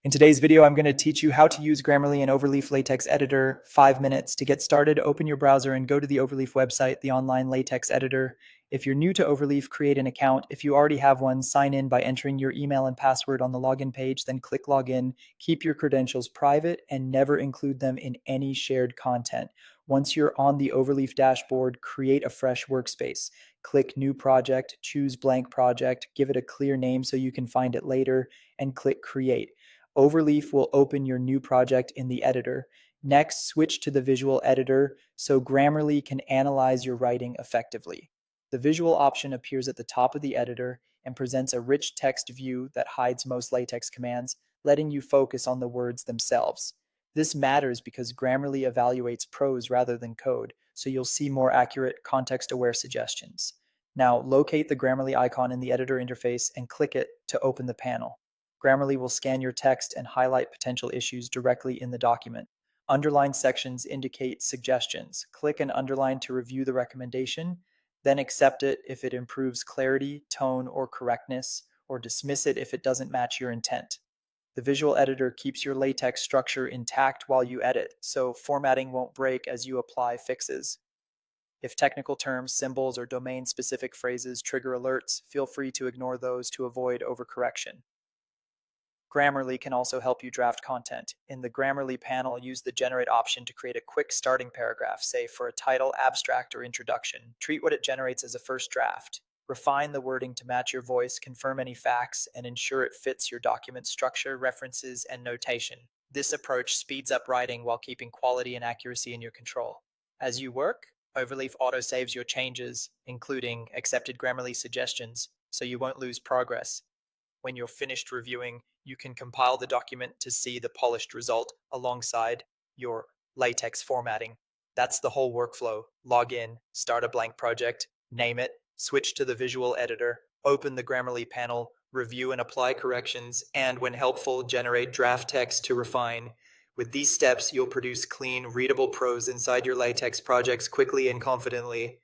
In today's video, I'm going to teach you how to use Grammarly and Overleaf Latex Editor. 5 minutes. To get started, open your browser and go to the Overleaf website, the online latex editor. If you're new to Overleaf, create an account. If you already have one, sign in by entering your email and password on the login page, then click Login. Keep your credentials private and never include them in any shared content. Once you're on the Overleaf dashboard, create a fresh workspace. Click New Project, choose Blank Project, give it a clear name so you can find it later, and click Create. Overleaf will open your new project in the editor. Next, switch to the visual editor so Grammarly can analyze your writing effectively. The visual option appears at the top of the editor and presents a rich text view that hides most LaTeX commands, letting you focus on the words themselves. This matters because Grammarly evaluates prose rather than code, so you'll see more accurate, context-aware suggestions. Now, locate the Grammarly icon in the editor interface and click it to open the panel. Grammarly will scan your text and highlight potential issues directly in the document. Underlined sections indicate suggestions. Click and underline to review the recommendation, then accept it if it improves clarity, tone, or correctness, or dismiss it if it doesn't match your intent. The visual editor keeps your LaTeX structure intact while you edit, so formatting won't break as you apply fixes. If technical terms, symbols, or domain-specific phrases trigger alerts, feel free to ignore those to avoid overcorrection. Grammarly can also help you draft content. In the Grammarly panel, use the Generate option to create a quick starting paragraph, say for a title, abstract, or introduction. Treat what it generates as a first draft. Refine the wording to match your voice, confirm any facts, and ensure it fits your document structure, references, and notation. This approach speeds up writing while keeping quality and accuracy in your control. As you work, Overleaf autosaves your changes, including accepted Grammarly suggestions, so you won't lose progress. When you're finished reviewing, you can compile the document to see the polished result alongside your LaTeX formatting. That's the whole workflow. Log in, start a blank project, name it, switch to the visual editor, open the Grammarly panel, review and apply corrections, and when helpful, generate draft text to refine. With these steps, you'll produce clean, readable prose inside your LaTeX projects quickly and confidently.